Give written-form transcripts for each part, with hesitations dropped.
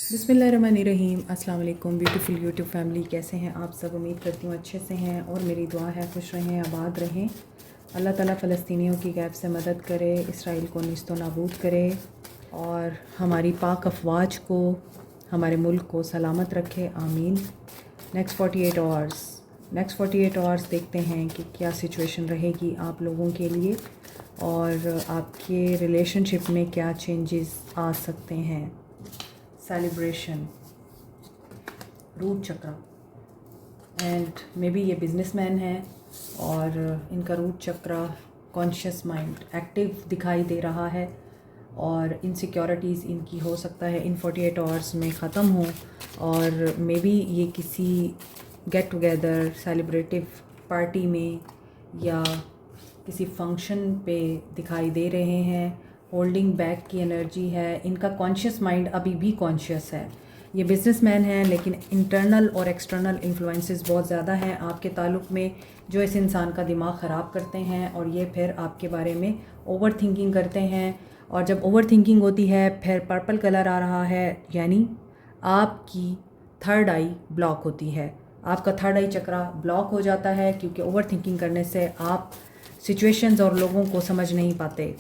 बिस्मिल्लाहिर्रहमानिर्रहीम। अस्सलाम वालेकुम ब्यूटीफुल यूट्यूब फैमिली, कैसे हैं आप सब? उम्मीद करती हूँ अच्छे से हैं और मेरी दुआ है खुश रहें, आबाद रहें। अल्लाह ताला फ़लस्तीनियों की गैब से मदद करे, इसराइल को निस्तो नाबूद करे और हमारी पाक अफवाज को, हमारे मुल्क को सलामत रखे, आमीन। नेक्स्ट 48 आवर्स देखते हैं कि क्या सिचुएशन रहेगी आप लोगों के लिए और आपके रिलेशनशिप में क्या चेंजेस आ सकते हैं। सेलिब्रेशन, रूट चक्र, एंड मे बी ये बिजनेसमैन है और इनका रूट चक्र कॉन्शियस माइंड एक्टिव दिखाई दे रहा है और इनसिक्योरिटीज़ इनकी हो सकता है इन 48 आवर्स में ख़त्म हो और मे बी ये किसी गेट टुगेदर सेलिब्रेटिव पार्टी में या किसी फंक्शन पे दिखाई दे रहे हैं। होल्डिंग बैक की एनर्जी है, इनका कॉन्शियस माइंड अभी भी कॉन्शियस है। ये बिजनेसमैन हैं लेकिन इंटरनल और एक्सटर्नल इन्फ्लुएंसेस बहुत ज़्यादा हैं आपके ताल्लुक़ में, जो इस इंसान का दिमाग ख़राब करते हैं और ये फिर आपके बारे में ओवर थिंकिंग करते हैं। और जब ओवर थिंकिंग होती है फिर पर्पल कलर आ रहा है, यानी आपकी थर्ड आई ब्लॉक होती है, आपका थर्ड आई चक्रा ब्लॉक हो जाता है क्योंकि ओवर थिंकिंग करने से आप सिचुएशंस और लोगों को समझ नहीं पाते।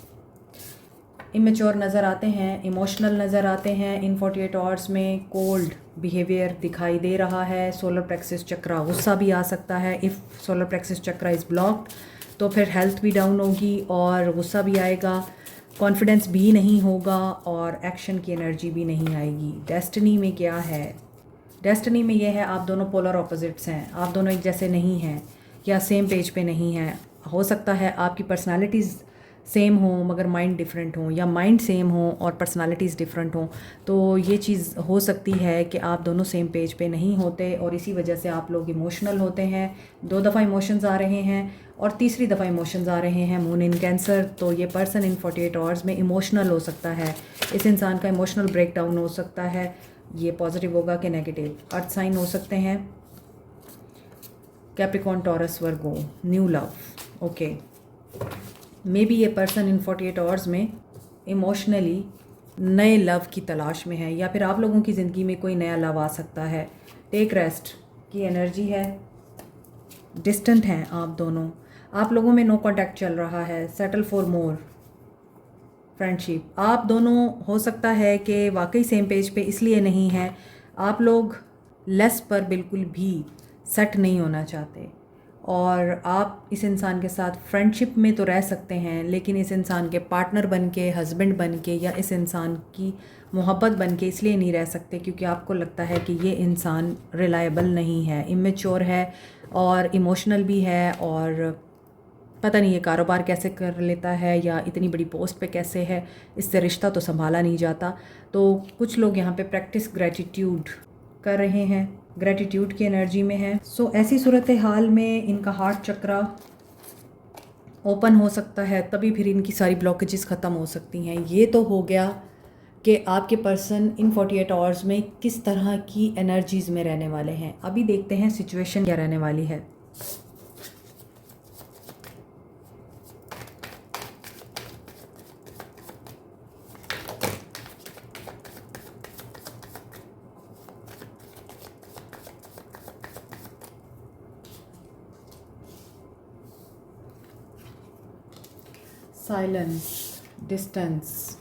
इमेच्योर नज़र आते हैं, इमोशनल नज़र आते हैं। इन 48 आवर्स में कोल्ड बिहेवियर दिखाई दे रहा है। सोलर प्लेक्सस चक्रा, गुस्सा भी आ सकता है। If solar plexus chakra is blocked तो फिर हेल्थ भी डाउन होगी और गुस्सा भी आएगा, कॉन्फिडेंस भी नहीं होगा और एक्शन की एनर्जी भी नहीं आएगी। डेस्टिनी में क्या है? डेस्टिनी में यह है आप दोनों पोलर ऑपोजिट्स हैं, आप दोनों एक जैसे नहीं हैं या सेम पेज पे नहीं हैं। हो सकता है आपकी पर्सनालिटीज़ सेम हो मगर माइंड डिफरेंट हो, या माइंड सेम हो और पर्सनालिटीज़ डिफरेंट हो। तो ये चीज़ हो सकती है कि आप दोनों सेम पेज पे नहीं होते और इसी वजह से आप लोग इमोशनल होते हैं। 2 दफ़ा इमोशंस आ रहे हैं और तीसरी दफ़ा इमोशंस आ रहे हैं। मून इन कैंसर, तो ये पर्सन इन 48 आवर्स में इमोशनल हो सकता है। इस इंसान का इमोशनल ब्रेक डाउन हो सकता है। ये पॉजिटिव होगा कि नेगेटिव। अर्थ साइन हो सकते हैं Capricorn, Taurus, Virgo, new love. Okay, may be ये पर्सन इन 48 आवर्स में इमोशनली नए लव की तलाश में है या फिर आप लोगों की ज़िंदगी में कोई नया लव आ सकता है। टेक रेस्ट की एनर्जी है, डिस्टेंट हैं आप दोनों, आप लोगों में नो कांटेक्ट चल रहा है। सेटल फॉर मोर फ्रेंडशिप, आप दोनों हो सकता है कि वाकई सेम पेज पे इसलिए नहीं है, आप लोग लेस पर बिल्कुल भी सेट नहीं होना चाहते और आप इस इंसान के साथ फ्रेंडशिप में तो रह सकते हैं लेकिन इस इंसान के पार्टनर बन के, हस्बैंड बन के या इस इंसान की मोहब्बत बन के इसलिए नहीं रह सकते क्योंकि आपको लगता है कि ये इंसान रिलायबल नहीं है, इमेच्योर है और इमोशनल भी है और पता नहीं ये कारोबार कैसे कर लेता है या इतनी बड़ी पोस्ट पे कैसे है, इससे रिश्ता तो संभाला नहीं जाता। तो कुछ लोग यहाँ पे प्रैक्टिस ग्रेटिट्यूड कर रहे हैं, ग्रेटिट्यूड की एनर्जी में है। सो ऐसी सूरत हाल में इनका हार्ट चक्रा ओपन हो सकता है, तभी फिर इनकी सारी ब्लॉकेजेस ख़त्म हो सकती हैं। ये तो हो गया कि आपके पर्सन इन 48 आवर्स में किस तरह की एनर्जीज़ में रहने वाले हैं। अभी देखते हैं सिचुएशन क्या रहने वाली है। Silence, distance,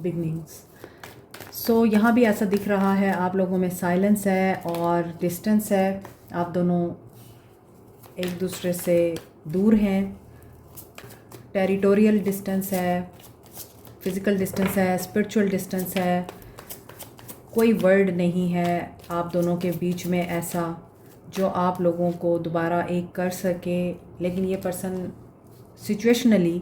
beginnings. सो यहाँ भी ऐसा दिख रहा है आप लोगों में साइलेंस है और डिस्टेंस है, आप दोनों एक दूसरे से दूर हैं। टेरिटोरियल डिस्टेंस है, फिज़िकल डिस्टेंस है, स्पिरिचुअल डिस्टेंस है। कोई वर्ड नहीं है आप दोनों के बीच में ऐसा जो आप लोगों को दोबारा एक कर सके, लेकिन ये पर्सन सिचुएशनली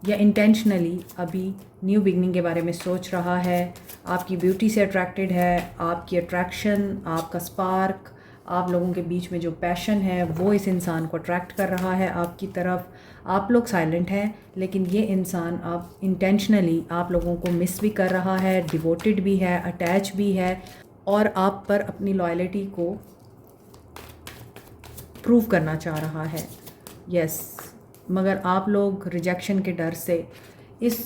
या इंटेंशनली अभी न्यू बिगनिंग के बारे में सोच रहा है। आपकी ब्यूटी से अट्रैक्टेड है, आपकी अट्रैक्शन, आपका स्पार्क, आप लोगों के बीच में जो पैशन है वो इस इंसान को अट्रैक्ट कर रहा है आपकी तरफ। आप लोग साइलेंट हैं लेकिन ये इंसान आप इंटेंशनली आप लोगों को मिस भी कर रहा है, डिवोटेड भी है, अटैच भी है और आप पर अपनी लॉयल्टी को प्रूव करना चाह रहा है। यस, मगर आप लोग रिजेक्शन के डर से इस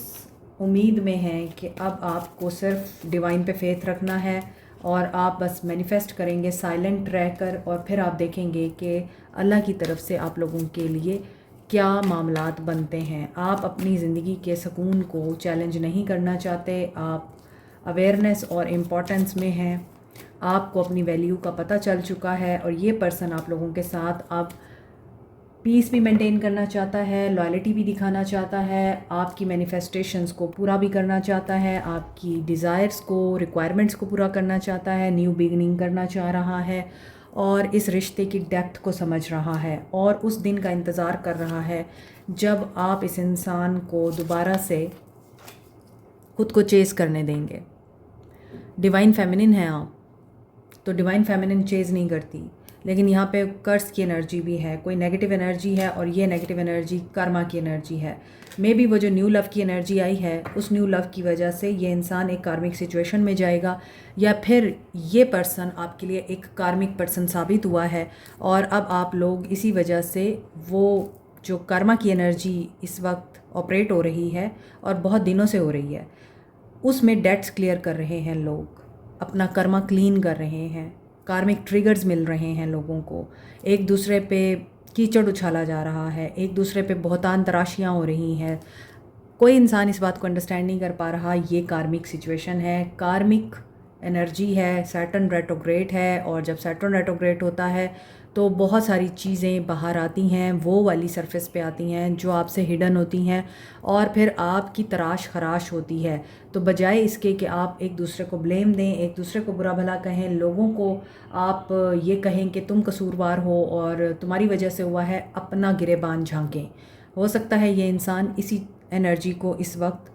उम्मीद में हैं कि अब आपको सिर्फ डिवाइन पे फेथ रखना है और आप बस मैनिफेस्ट करेंगे साइलेंट रहकर, और फिर आप देखेंगे कि अल्लाह की तरफ से आप लोगों के लिए क्या मामलात बनते हैं। आप अपनी ज़िंदगी के सुकून को चैलेंज नहीं करना चाहते, आप अवेयरनेस और इम्पोर्टेंस में हैं, आपको अपनी वैल्यू का पता चल चुका है, और ये पर्सन आप लोगों के साथ अब पीस भी मेंटेन करना चाहता है, लॉयल्टी भी दिखाना चाहता है, आपकी मैनिफेस्टेशंस को पूरा भी करना चाहता है, आपकी डिज़ायर्स को, रिक्वायरमेंट्स को पूरा करना चाहता है, न्यू बिगनिंग करना चाह रहा है, और इस रिश्ते की डेप्थ को समझ रहा है, और उस दिन का इंतज़ार कर रहा है जब आप इस इंसान को दोबारा से खुद को चेज़ करने देंगे। डिवाइन फेमिनिन है आप, तो डिवाइन फेमिनिन चेज़ नहीं करती, लेकिन यहाँ पे कर्स की एनर्जी भी है, कोई नेगेटिव एनर्जी है, और ये नेगेटिव एनर्जी कर्मा की एनर्जी है। मे बी वो जो न्यू लव की एनर्जी आई है, उस न्यू लव की वजह से ये इंसान एक कार्मिक सिचुएशन में जाएगा, या फिर ये पर्सन आपके लिए एक कार्मिक पर्सन साबित हुआ है, और अब आप लोग इसी वजह से वो जो कर्मा की एनर्जी इस वक्त ऑपरेट हो रही है और बहुत दिनों से हो रही है, उसमें डेट्स क्लियर कर रहे हैं लोग, अपना कर्मा क्लीन कर रहे हैं, कार्मिक ट्रिगर्स मिल रहे हैं लोगों को, एक दूसरे पे कीचड़ उछाला जा रहा है, एक दूसरे पे बहुतान तराशियाँ हो रही हैं। कोई इंसान इस बात को अंडरस्टैंड नहीं कर पा रहा, ये कार्मिक सिचुएशन है, कार्मिक एनर्जी है, सैटर्न रेट्रोग्रेड है, और जब सैटर्न रेट्रोग्रेड होता है तो बहुत सारी चीज़ें बाहर आती हैं, वो वाली सरफेस पे आती हैं जो आपसे हिडन होती हैं, और फिर आपकी तराश खराश होती है। तो बजाय इसके कि आप एक दूसरे को ब्लेम दें, एक दूसरे को बुरा भला कहें, लोगों को आप ये कहें कि तुम कसूरवार हो और तुम्हारी वजह से हुआ है, अपना गिरेबान झांकें। हो सकता है ये इंसान इसी एनर्जी को इस वक्त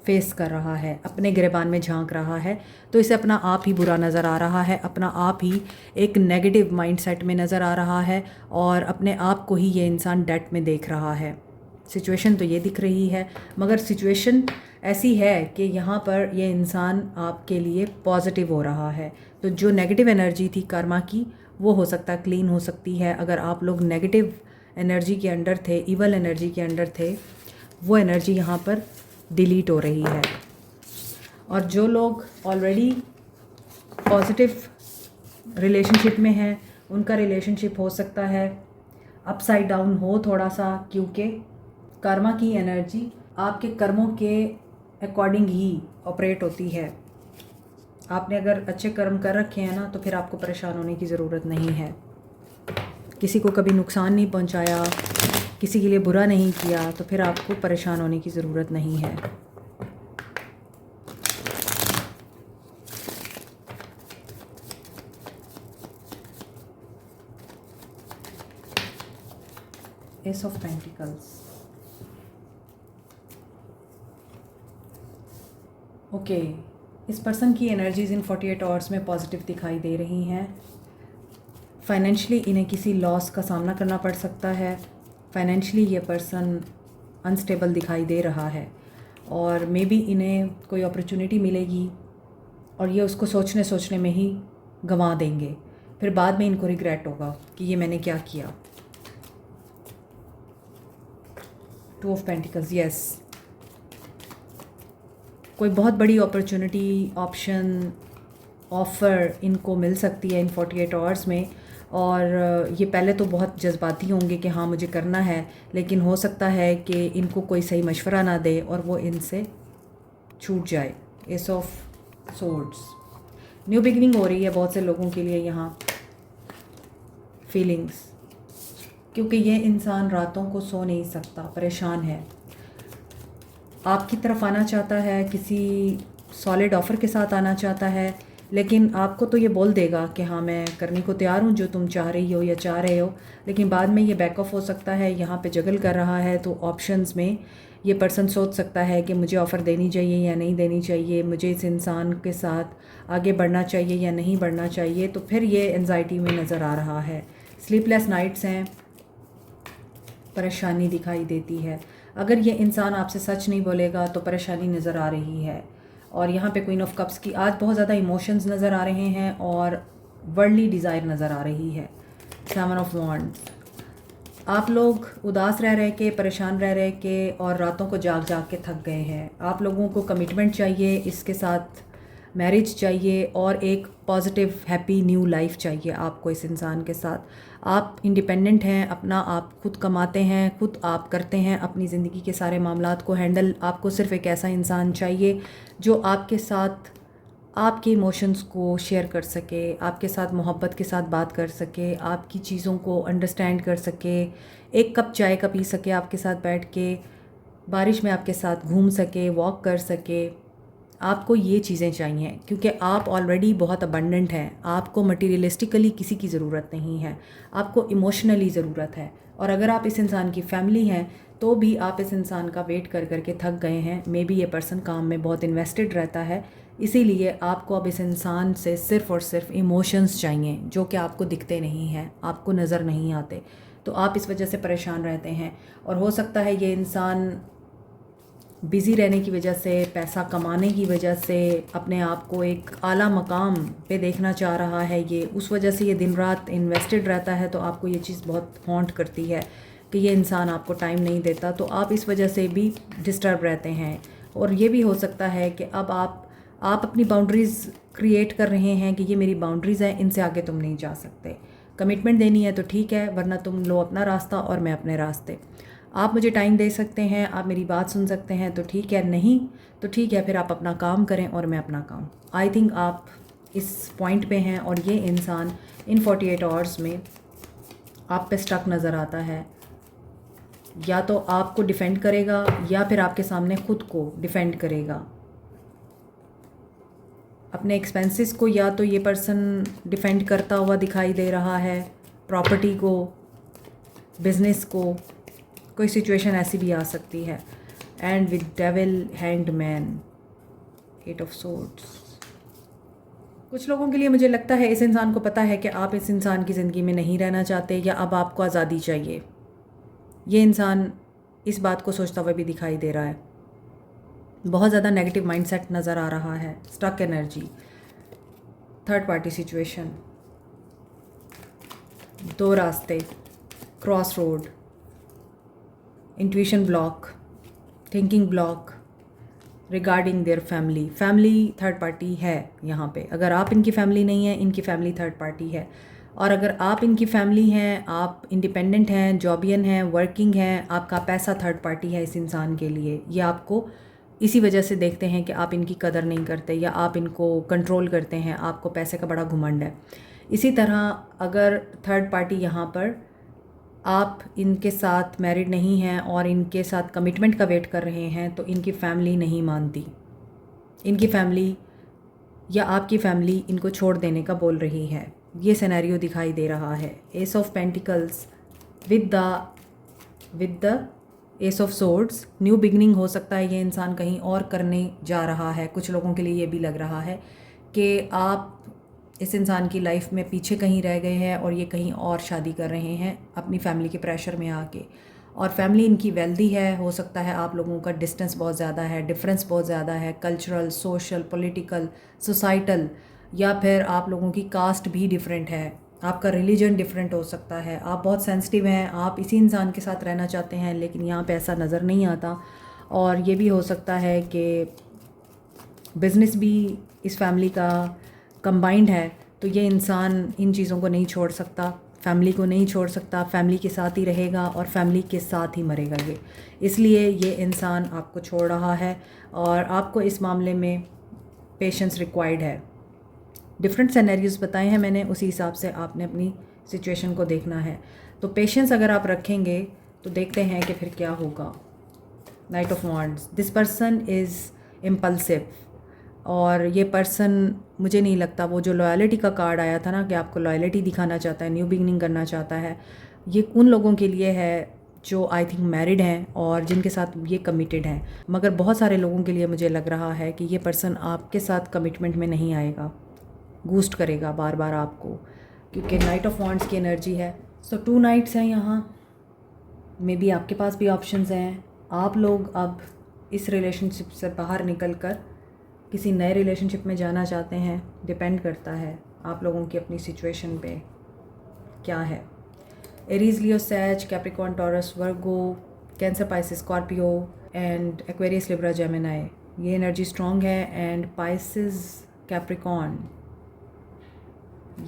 फेस कर रहा है, अपने गिरेबान में झांक रहा है, तो इसे अपना आप ही बुरा नज़र आ रहा है, अपना आप ही एक नेगेटिव माइंडसेट में नज़र आ रहा है, और अपने आप को ही ये इंसान डेट में देख रहा है। सिचुएशन तो ये दिख रही है, मगर सिचुएशन ऐसी है कि यहाँ पर ये इंसान आपके लिए पॉजिटिव हो रहा है। तो जो नेगेटिव एनर्जी थी कर्मा की, वो हो सकता है क्लीन हो सकती है। अगर आप लोग नेगेटिव एनर्जी के अंडर थे, इवल एनर्जी के अंडर थे, वो एनर्जी यहाँ पर डिलीट हो रही है। और जो लोग ऑलरेडी पॉजिटिव रिलेशनशिप में हैं, उनका रिलेशनशिप हो सकता है अपसाइड डाउन हो थोड़ा सा, क्योंकि कर्मा की एनर्जी आपके कर्मों के अकॉर्डिंग ही ऑपरेट होती है। आपने अगर अच्छे कर्म कर रखे हैं ना, तो फिर आपको परेशान होने की ज़रूरत नहीं है। किसी को कभी नुकसान नहीं पहुंचाया, किसी के लिए बुरा नहीं किया, तो फिर आपको परेशान होने की ज़रूरत नहीं है। S of pentacles. ओके, इस पर्सन की एनर्जीज इन 48 आवर्स में पॉजिटिव दिखाई दे रही हैं। फाइनेंशियली इन्हें किसी लॉस का सामना करना पड़ सकता है। फाइनेंशियली ये पर्सन अनस्टेबल दिखाई दे रहा है, और मे बी इन्हें कोई अपॉर्चुनिटी मिलेगी और ये उसको सोचने में ही गंवा देंगे, फिर बाद में इनको रिग्रेट होगा कि ये मैंने क्या किया। 2 ऑफ पेंटिकल्स, यस, कोई बहुत बड़ी अपॉर्चुनिटी, ऑप्शन, ऑफ़र इनको मिल सकती है इन 48 आवर्स में, और ये पहले तो बहुत जज्बाती होंगे कि हाँ मुझे करना है, लेकिन हो सकता है कि इनको कोई सही मशवरा ना दे और वो इनसे छूट जाए। S of swords, new beginning हो रही है बहुत से लोगों के लिए यहाँ। फीलिंग्स, क्योंकि ये इंसान रातों को सो नहीं सकता, परेशान है, आपकी तरफ आना चाहता है, किसी सॉलिड ऑफ़र के साथ आना चाहता है, लेकिन आपको तो ये बोल देगा कि हाँ मैं करने को तैयार हूँ जो तुम चाह रही हो या चाह रहे हो, लेकिन बाद में ये बैक ऑफ हो सकता है, यहाँ पे जगल कर रहा है। तो ऑप्शंस में ये पर्सन सोच सकता है कि मुझे ऑफ़र देनी चाहिए या नहीं देनी चाहिए, मुझे इस इंसान के साथ आगे बढ़ना चाहिए या नहीं बढ़ना चाहिए, तो फिर ये एंजाइटी में नज़र आ रहा है। स्लीपलेस नाइट्स हैं, परेशानी दिखाई देती है। अगर ये इंसान आपसे सच नहीं बोलेगा तो परेशानी नज़र आ रही है। और यहाँ पे क्वीन ऑफ कप्स की आज बहुत ज़्यादा इमोशंस नज़र आ रहे हैं और वर्ल्डली डिज़ायर नज़र आ रही है। 7 ऑफ वॉन्ड्स, आप लोग उदास रह रह के, परेशान रह रह के और रातों को जाग जाग के थक गए हैं। आप लोगों को कमिटमेंट चाहिए, इसके साथ मैरिज चाहिए और एक पॉजिटिव हैप्पी न्यू लाइफ चाहिए आपको इस इंसान के साथ। आप इंडिपेंडेंट हैं, अपना आप खुद कमाते हैं, खुद आप करते हैं अपनी ज़िंदगी के सारे मामलात को हैंडल। आपको सिर्फ एक ऐसा इंसान चाहिए जो आपके साथ आपके इमोशंस को शेयर कर सके, आपके साथ मोहब्बत के साथ बात कर सके, आपकी चीज़ों को अंडरस्टैंड कर सके, एक कप चाय का पी सके आपके साथ बैठ के, बारिश में आपके साथ घूम सके, वॉक कर सके। आपको ये चीज़ें चाहिए क्योंकि आप ऑलरेडी बहुत अबंडेंट हैं। आपको मटीरियलिस्टिकली किसी की ज़रूरत नहीं है, आपको इमोशनली ज़रूरत है। और अगर आप इस इंसान की फैमिली हैं तो भी आप इस इंसान का वेट कर कर के थक गए हैं। मे बी ये पर्सन काम में बहुत इन्वेस्टेड रहता है, इसीलिए आपको अब इस इंसान से सिर्फ़ और सिर्फ इमोशंस चाहिए जो कि आपको दिखते नहीं हैं, आपको नज़र नहीं आते। तो आप इस वजह से परेशान रहते हैं। और हो सकता है ये इंसान बिज़ी रहने की वजह से, पैसा कमाने की वजह से, अपने आप को एक आला मकाम पे देखना चाह रहा है, ये उस वजह से ये दिन रात इन्वेस्टेड रहता है। तो आपको ये चीज़ बहुत हॉन्ट करती है कि ये इंसान आपको टाइम नहीं देता, तो आप इस वजह से भी डिस्टर्ब रहते हैं। और ये भी हो सकता है कि अब आप अपनी बाउंड्रीज़ क्रिएट कर रहे हैं कि ये मेरी बाउंड्रीज़ हैं, इनसे आगे तुम नहीं जा सकते। कमिटमेंट देनी है तो ठीक है, वरना तुम लो अपना रास्ता और मैं अपने रास्ते। आप मुझे टाइम दे सकते हैं, आप मेरी बात सुन सकते हैं तो ठीक है, नहीं तो ठीक है, फिर आप अपना काम करें और मैं अपना काम। आई थिंक आप इस पॉइंट पे हैं और ये इंसान इन 48 आवर्स में आप पे स्टक नज़र आता है। या तो आपको डिफेंड करेगा या फिर आपके सामने ख़ुद को डिफेंड करेगा। अपने एक्सपेंसेस को या तो ये पर्सन डिफेंड करता हुआ दिखाई दे रहा है, प्रॉपर्टी को, बिज़नेस को, कोई सिचुएशन ऐसी भी आ सकती है। And with devil, hanged man, 8 of swords. कुछ लोगों के लिए मुझे लगता है इस इंसान को पता है कि आप इस इंसान की ज़िंदगी में नहीं रहना चाहते या अब आपको आज़ादी चाहिए। ये इंसान इस बात को सोचता हुआ भी दिखाई दे रहा है। बहुत ज़्यादा नेगेटिव माइंडसेट नज़र आ रहा है, stuck energy, third party situation, दो रास्ते, cross road, intuition block, thinking block regarding their family. Family third party है यहाँ पे। अगर आप इनकी फैमिली नहीं है, इनकी फैमिली थर्ड पार्टी है। और अगर आप इनकी फैमिली हैं, आप इंडिपेंडेंट हैं, जॉबियन हैं, वर्किंग हैं, आपका पैसा थर्ड पार्टी है इस इंसान के लिए। ये आपको इसी वजह से देखते हैं कि आप इनकी कदर नहीं करते या आप इनको कंट्रोल करते हैं, आपको पैसे का बड़ा घुमंड है। इसी तरह अगर थर्ड पार्टी यहाँ पर आप इनके साथ मैरिड नहीं हैं और इनके साथ कमिटमेंट का वेट कर रहे हैं तो इनकी फैमिली नहीं मानती। इनकी फैमिली या आपकी फैमिली इनको छोड़ देने का बोल रही है। ये सिनेरियो दिखाई दे रहा है। S of pentacles with the S of swords. New beginning हो सकता है ये इंसान कहीं और करने जा रहा है। कुछ लोगों के लिए ये भी लग रहा है कि आप इस इंसान की लाइफ में पीछे कहीं रह गए हैं और ये कहीं और शादी कर रहे हैं अपनी फैमिली के प्रेशर में आके। और फैमिली इनकी वेल्दी है। हो सकता है आप लोगों का डिस्टेंस बहुत ज़्यादा है, डिफरेंस बहुत ज़्यादा है, कल्चरल, सोशल, पॉलिटिकल, सोसाइटल, या फिर आप लोगों की कास्ट भी डिफरेंट है, आपका रिलीजन डिफरेंट हो सकता है। आप बहुत सेंसिटिव हैं, आप इसी इंसान के साथ रहना चाहते हैं लेकिन यहाँ पे ऐसा नज़र नहीं आता। और ये भी हो सकता है कि बिज़नेस भी इस फैमिली का कंबाइंड है, तो ये इंसान इन चीज़ों को नहीं छोड़ सकता, फैमिली को नहीं छोड़ सकता, फैमिली के साथ ही रहेगा और फैमिली के साथ ही मरेगा ये। इसलिए ये इंसान आपको छोड़ रहा है और आपको इस मामले में पेशेंस रिक्वायर्ड है। डिफरेंट सिनेरियोज़ बताए हैं मैंने, उसी हिसाब से आपने अपनी सिचुएशन को देखना है। तो पेशेंस अगर आप रखेंगे तो देखते हैं कि फिर क्या होगा। Night of wands. This person is impulsive और ये पर्सन, मुझे नहीं लगता वो जो लॉयल्टी का कार्ड आया था ना कि आपको लॉयल्टी दिखाना चाहता है, न्यू बिगनिंग करना चाहता है, ये उन लोगों के लिए है जो आई थिंक मैरिड हैं और जिनके साथ ये कमिटेड हैं। मगर बहुत सारे लोगों के लिए मुझे लग रहा है कि ये पर्सन आपके साथ कमिटमेंट में नहीं आएगा, गूस्ट करेगा बार बार आपको, क्योंकि नाइट ऑफ वांड्स की एनर्जी है। सो 2 नाइट्स हैं यहाँ। मे बी आपके पास भी ऑप्शंस हैं। आप लोग अब इस रिलेशनशिप से बाहर निकल कर किसी नए रिलेशनशिप में जाना चाहते हैं। डिपेंड करता है आप लोगों की अपनी सिचुएशन पे क्या है। Aries, Leo, Sag, Capricorn, Taurus, Virgo, Cancer, Pisces, Scorpio and Aquarius, Libra, Gemini, ये एनर्जी स्ट्रॉन्ग है। एंड पाइसिस, कैप्रिकॉर्न,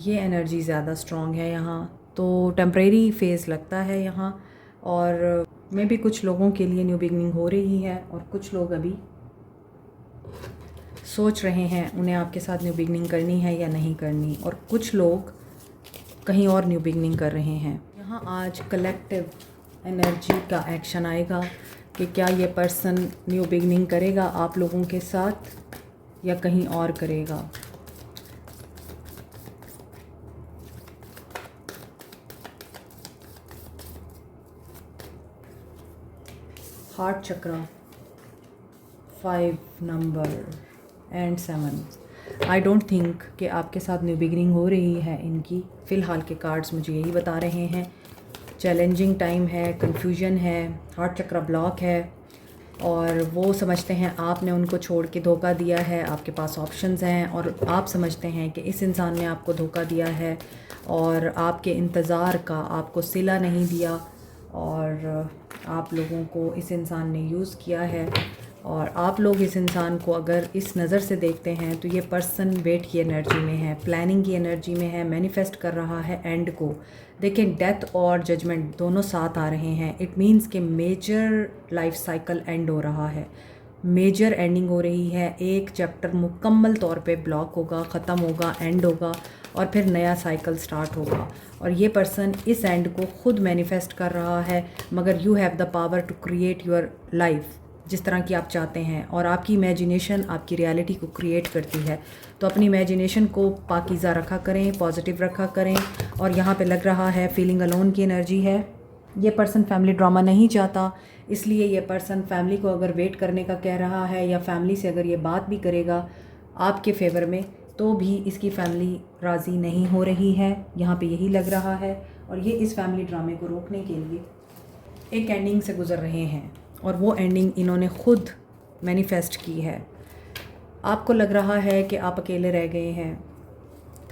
ये एनर्जी ज़्यादा स्ट्रॉन्ग है यहाँ। तो टेम्परेरी फेज़ लगता है यहाँ, और मे भी कुछ लोगों के लिए न्यू बिगनिंग हो रही है और कुछ लोग अभी सोच रहे हैं उन्हें आपके साथ न्यू बिगनिंग करनी है या नहीं करनी, और कुछ लोग कहीं और न्यू बिगनिंग कर रहे हैं। यहाँ आज कलेक्टिव एनर्जी का एक्शन आएगा कि क्या ये पर्सन न्यू बिगनिंग करेगा आप लोगों के साथ या कहीं और करेगा। Heart chakra, 5 number and 7। I don't think कि आपके साथ न्यू बिगनिंग हो रही है इनकी। फ़िलहाल के कार्ड्स मुझे यही बता रहे हैं। चैलेंजिंग टाइम है, कन्फ्यूजन है, हार्ट चक्रा ब्लॉक है, और वो समझते हैं आपने उनको छोड़ के धोखा दिया है। आपके पास ऑप्शंस हैं और आप समझते हैं कि इस इंसान ने आपको धोखा दिया है और आपके इंतज़ार का आपको सिला नहीं दिया, और आप लोगों को इस इंसान ने यूज़ किया है। और आप लोग इस इंसान को अगर इस नज़र से देखते हैं तो ये पर्सन वेट की एनर्जी में है, प्लानिंग की एनर्जी में है, मैनिफेस्ट कर रहा है एंड को। देखें, डेथ और जजमेंट दोनों साथ आ रहे हैं। इट मीन्स कि मेजर लाइफ साइकिल एंड हो रहा है, मेजर एंडिंग हो रही है। एक चैप्टर मुकम्मल तौर पे ब्लॉक होगा, ख़त्म होगा, एंड होगा, और फिर नया साइकिल स्टार्ट होगा। और ये पर्सन इस एंड को खुद मैनिफेस्ट कर रहा है, मगर you have the power to create your life जिस तरह की आप चाहते हैं, और आपकी इमेजिनेशन आपकी रियलिटी को क्रिएट करती है। तो अपनी इमेजिनेशन को पाकीज़ा रखा करें, पॉजिटिव रखा करें। और यहाँ पे लग रहा है फीलिंग अलोन की एनर्जी है। ये पर्सन फैमिली ड्रामा नहीं चाहता, इसलिए ये पर्सन फैमिली को अगर वेट करने का कह रहा है या फैमिली से अगर ये बात भी करेगा आपके फेवर में, तो भी इसकी फैमिली राज़ी नहीं हो रही है। यहाँ पे यही लग रहा है, और ये इस फैमिली ड्रामे को रोकने के लिए एक एंडिंग से गुज़र रहे हैं, और वो एंडिंग इन्होंने खुद मैनिफेस्ट की है। आपको लग रहा है कि आप अकेले रह गए हैं,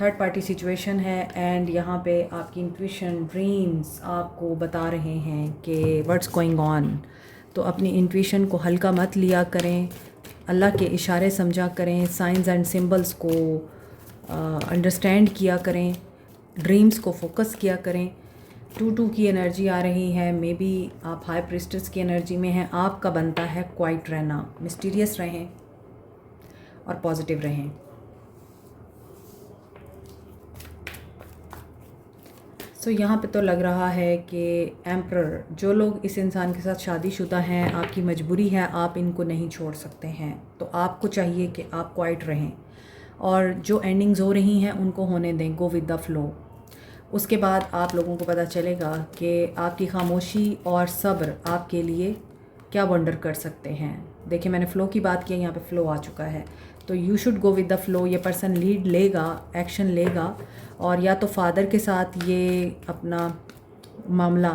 थर्ड पार्टी सिचुएशन है, एंड यहाँ पे आपकी इंट्यूशन, ड्रीम्स आपको बता रहे हैं कि व्हाट्स गोइंग ऑन। तो अपनी इंट्यूशन को हल्का मत लिया करें, अल्लाह के इशारे समझा करें, साइंस एंड सिंबल्स को अंडरस्टैंड किया करें, ड्रीम्स को फोकस किया करें। 2-2 की एनर्जी आ रही है, मे बी आप हाई प्रिस्टेस की एनर्जी में हैं। आपका बनता है क्वाइट रहना, मिस्टीरियस रहें और पॉजिटिव रहें। सो यहाँ पे तो लग रहा है कि एम्परर, जो लोग इस इंसान के साथ शादीशुदा हैं, आपकी मजबूरी है, आप इनको नहीं छोड़ सकते हैं। तो आपको चाहिए कि आप क्वाइट रहें, और जो एंडिंग्स हो रही हैं उनको होने दें, गो विद द फ्लो। उसके बाद आप लोगों को पता चलेगा कि आपकी खामोशी और सब्र आपके लिए क्या वंडर कर सकते हैं। देखिए, मैंने फ़्लो की बात की, यहाँ पे फ़्लो आ चुका है। तो you should go with the flow. ये पर्सन लीड लेगा, एक्शन लेगा, और या तो फादर के साथ ये अपना मामला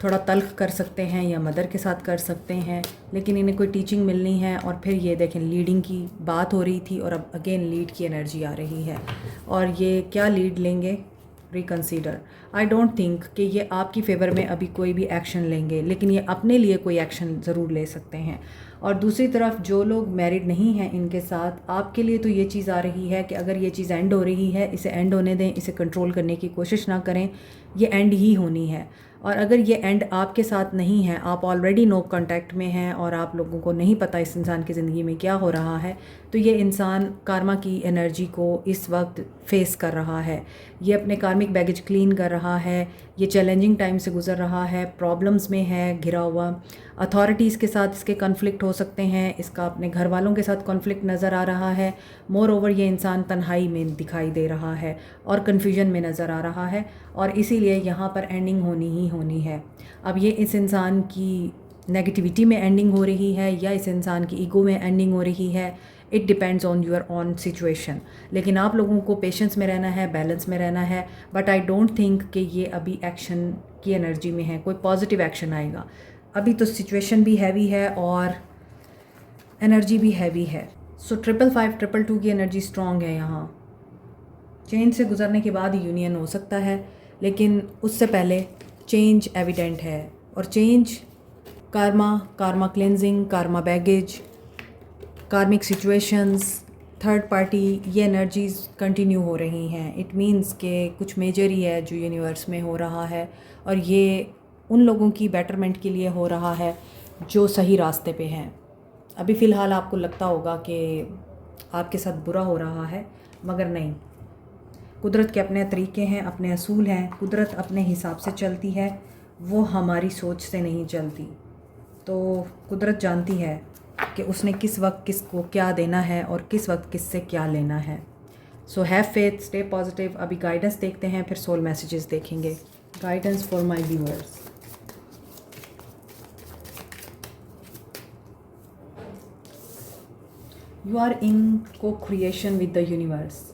थोड़ा तल्ख कर सकते हैं या मदर के साथ कर सकते हैं, लेकिन इन्हें कोई टीचिंग मिलनी है। और फिर ये देखें, लीडिंग की बात हो रही थी और अब अगेन लीड की एनर्जी आ रही है। और ये क्या लीड लेंगे? रिकन्सीडर। आई डोंट थिंक कि ये आपकी फ़ेवर में अभी कोई भी एक्शन लेंगे, लेकिन ये अपने लिए कोई एक्शन ज़रूर ले सकते हैं। और दूसरी तरफ जो लोग मैरिड नहीं हैं इनके साथ, आपके लिए तो ये चीज़ आ रही है कि अगर ये चीज़ एंड हो रही है, इसे एंड होने दें, इसे कंट्रोल करने की कोशिश ना करें, ये एंड ही होनी है। और अगर ये एंड आपके साथ नहीं है, आप ऑलरेडी नो कांटेक्ट में हैं और आप लोगों को नहीं पता इस इंसान की ज़िंदगी में क्या हो रहा है, तो ये इंसान कार्मा की एनर्जी को इस वक्त फेस कर रहा है। ये अपने कार्मिक बैगेज क्लीन कर रहा है, ये चैलेंजिंग टाइम से गुज़र रहा है, प्रॉब्लम्स में है घिरा हुआ। अथॉरिटीज़ के साथ इसके कॉन्फ्लिक्ट हो सकते हैं, इसका अपने घर वालों के साथ कॉन्फ्लिक्ट नज़र आ रहा है। मोर ओवर ये इंसान तन्हाई में दिखाई दे रहा है और कन्फ्यूजन में नज़र आ रहा है, और इसीलिए यहाँ पर एंडिंग होनी ही होनी है। अब ये इस इंसान की नेगेटिविटी में एंडिंग हो रही है या इस इंसान की ईगो में एंडिंग हो रही है, it depends on your on situation. लेकिन आप लोगों को पेशेंस में रहना है, बैलेंस में रहना है। बट आई डोंट थिंक कि ये अभी एक्शन की एनर्जी में है, कोई पॉजिटिव एक्शन आएगा। अभी तो सिचुएशन भी हैवी है और एनर्जी भी हैवी है। सो 555 222 की एनर्जी स्ट्रॉन्ग है। यहाँ चेंज से गुजरने के बाद यूनियन हो सकता है, लेकिन उससे पहले चेंज एविडेंट है। और change Karma cleansing, Karma baggage, कार्मिक सिचुएशंस, थर्ड पार्टी, ये एनर्जीज़ कंटिन्यू हो रही हैं। इट मीन्स कि कुछ मेजर ही है जो यूनिवर्स में हो रहा है, और ये उन लोगों की बेटरमेंट के लिए हो रहा है जो सही रास्ते पे हैं। अभी फ़िलहाल आपको लगता होगा कि आपके साथ बुरा हो रहा है, मगर नहीं। कुदरत के अपने तरीके हैं, अपने असूल हैं। कुदरत अपने हिसाब से चलती है, वो हमारी सोच से नहीं चलती। तो कुदरत जानती है कि उसने किस वक्त किसको क्या देना है और किस वक्त किससे क्या लेना है। So have faith, stay positive. अभी गाइडेंस देखते हैं, फिर सोल मैसेजेस देखेंगे। Guidance for my viewers. You are in co creation with the universe.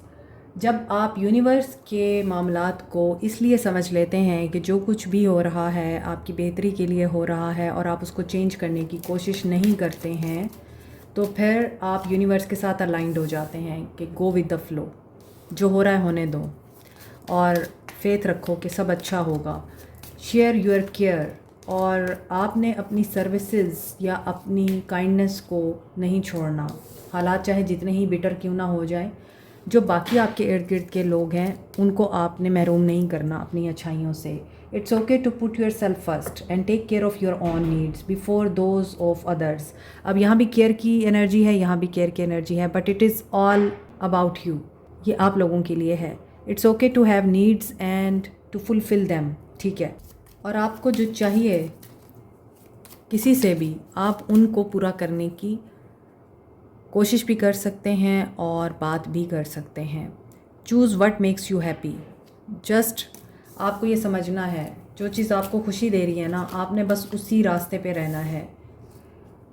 जब आप यूनिवर्स के मामलात को इसलिए समझ लेते हैं कि जो कुछ भी हो रहा है आपकी बेहतरी के लिए हो रहा है और आप उसको चेंज करने की कोशिश नहीं करते हैं, तो फिर आप यूनिवर्स के साथ अलाइंड हो जाते हैं कि गो विद द फ्लो, जो हो रहा है होने दो और फेथ रखो कि सब अच्छा होगा। शेयर योर केयर, और आपने अपनी सर्विसेज या अपनी काइंडनेस को नहीं छोड़ना। हालात चाहे जितने ही बिटर क्यों ना हो जाए, जो बाकी आपके इर्द गिर्द के लोग हैं उनको आपने महरूम नहीं करना अपनी अच्छाइयों से। It's okay to put yourself first and take care of your own needs before those of others. अब यहाँ भी केयर की एनर्जी है, यहाँ भी केयर की एनर्जी है, but it is all about you. ये आप लोगों के लिए है। It's okay to have needs and to fulfil them, ठीक है। और आपको जो चाहिए किसी से भी, आप उनको पूरा करने की कोशिश भी कर सकते हैं और बात भी कर सकते हैं। Choose what makes you happy. Just आपको ये समझना है, जो चीज़ आपको खुशी दे रही है ना, आपने बस उसी रास्ते पे रहना है।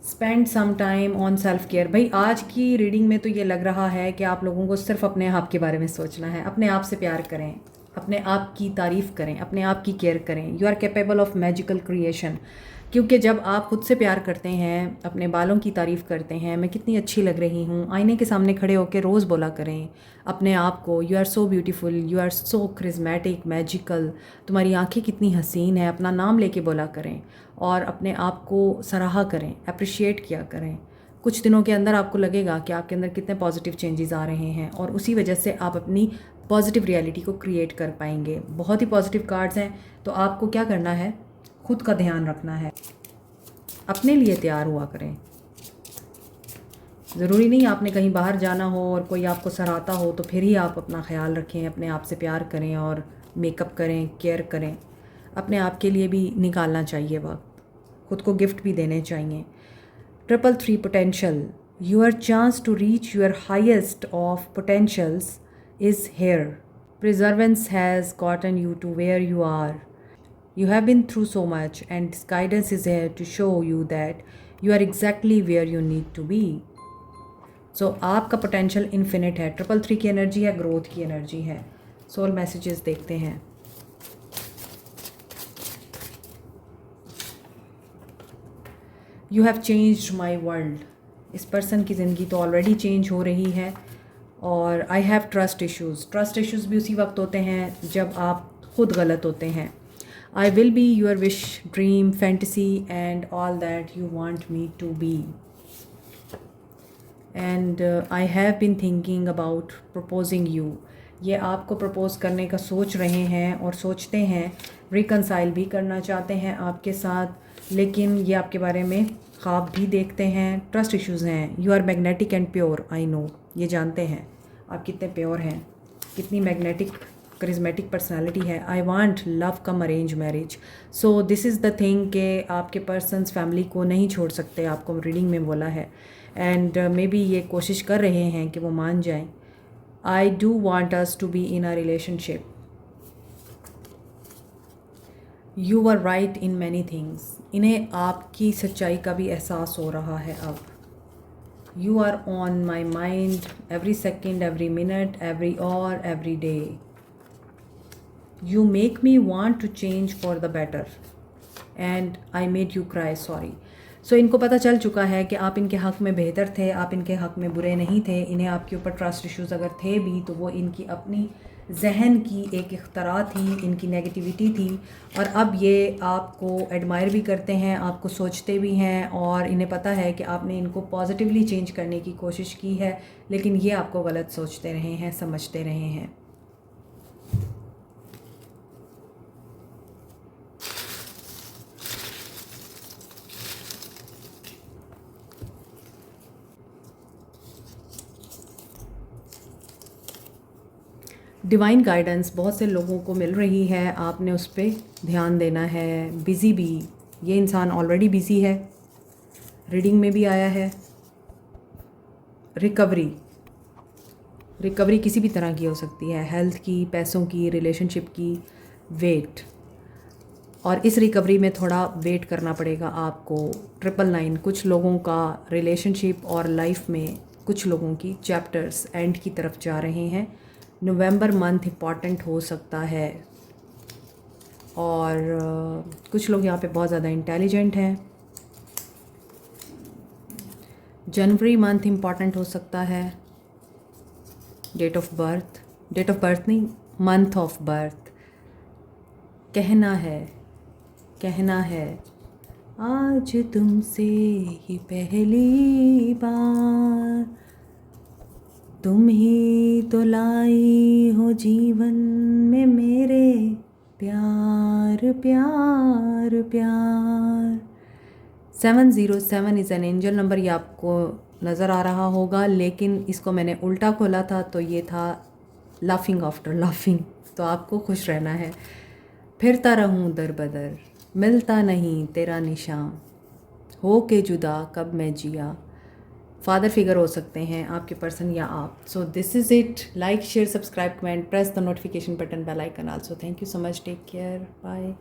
Spend some time on self care. भाई आज की रीडिंग में तो ये लग रहा है कि आप लोगों को सिर्फ अपने आप के बारे में सोचना है। अपने आप से प्यार करें, अपने आप की तारीफ़ करें, अपने आप की केयर करें। You are capable of magical creation. क्योंकि जब आप खुद से प्यार करते हैं, अपने बालों की तारीफ़ करते हैं, मैं कितनी अच्छी लग रही हूँ, आईने के सामने खड़े होकर रोज़ बोला करें अपने आप को, you are so beautiful, you are so charismatic, magical, तुम्हारी आंखें कितनी हसीन है, अपना नाम लेके बोला करें और अपने आप को सराहा करें, अप्रिशिएट किया करें। कुछ दिनों के अंदर आपको लगेगा कि आपके अंदर कितने पॉजिटिव चेंजेस आ रहे हैं और उसी वजह से आप अपनी पॉजिटिव रियलिटी को क्रिएट कर पाएंगे। बहुत ही पॉजिटिव कार्ड्स हैं, तो आपको क्या करना है, खुद का ध्यान रखना है, अपने लिए तैयार हुआ करें। ज़रूरी नहीं आपने कहीं बाहर जाना हो और कोई आपको सराहता हो तो फिर ही आप अपना ख्याल रखें, अपने आप से प्यार करें और मेकअप करें, केयर करें। अपने आप के लिए भी निकालना चाहिए वक्त, खुद को गिफ्ट भी देने चाहिए। 333 potential, your chance to reach your highest of potentials is here. Perseverance has gotten you to where you are. You have been through so much, and this guidance is here to show you that you are exactly where you need to be. So आपका potential infinite है। 333 की energy है, growth की energy है। Soul messages देखते हैं। You have changed my world. इस person की ज़िंदगी तो ऑलरेडी चेंज हो रही है। और I have trust issues. Trust issues भी उसी वक्त होते हैं जब आप खुद गलत होते हैं। I will be your wish, dream, fantasy and all that you want me to be. And I have been thinking about proposing you. ये आपको प्रपोज करने का सोच रहे हैं और सोचते हैं, रिकनसाइल भी करना चाहते हैं आपके साथ, लेकिन ये आपके बारे में ख्वाब भी देखते हैं। ट्रस्ट इश्यूज़ हैं। You are magnetic and pure, I know, ये जानते हैं आप कितने प्योर हैं, कितनी मैग्नेटिक करिज्मेटिक पर्सनालिटी है। I want love come arrange marriage. So this is the thing कि आपके पर्सन्स फैमिली को नहीं छोड़ सकते, आपको रीडिंग में बोला है। एंड मे बी ये कोशिश कर रहे हैं कि वो मान जाएं। I do want us to be in a relationship. You are right in many things. इन्हें आपकी सच्चाई का भी एहसास हो रहा है अब। You are on my mind every second, every minute, every hour, every day. You make me want to change for the better and I made you cry, sorry. So इनको पता चल चुका है कि आप इनके हक़ में बेहतर थे, आप इनके हक़ में बुरे नहीं थे। इन्हें आपके ऊपर ट्रस्ट इश्यूज़ अगर थे भी तो वो इनकी अपनी जहन की एक इख्तरा थी, इनकी नेगेटिविटी थी। और अब ये आपको एडमायर भी करते हैं, आपको सोचते भी हैं, और इन्हें पता है कि आपने इनको पॉजिटिवली चेंज करने की कोशिश की है, लेकिन ये आपको गलत सोचते रहे हैं, समझते रहे हैं। डिवाइन गाइडेंस बहुत से लोगों को मिल रही है, आपने उस पर ध्यान देना है। बिज़ी भी, ये इंसान ऑलरेडी बिज़ी है, रीडिंग में भी आया है। रिकवरी किसी भी तरह की हो सकती है, हेल्थ की, पैसों की, रिलेशनशिप की। वेट, और इस रिकवरी में थोड़ा वेट करना पड़ेगा आपको। 999, कुछ लोगों का रिलेशनशिप और लाइफ में कुछ लोगों की चैप्टर्स एंड की तरफ जा रहे हैं। नवंबर मंथ इम्पॉर्टेंट हो सकता है, और कुछ लोग यहाँ पे बहुत ज़्यादा इंटेलिजेंट हैं। जनवरी मंथ इम्पॉर्टेंट हो सकता है। डेट ऑफ बर्थ नहीं, मंथ ऑफ बर्थ। कहना है आज तुमसे ही पहली बार, तुम ही तो लाई हो जीवन में मेरे प्यार प्यार प्यार। 707 इज़ एन एंजल नंबर, ये आपको नज़र आ रहा होगा, लेकिन इसको मैंने उल्टा खोला था तो ये था लाफिंग आफ्टर लाफिंग। तो आपको खुश रहना है। फिरता रहूं दर बदर, मिलता नहीं तेरा निशान, हो के जुदा कब मैं जिया। फादर फिगर हो सकते हैं आपके पर्सन या आप। So this is it. Like, share, subscribe, comment, press the notification button, bell icon also. Thank you so much, take care, bye.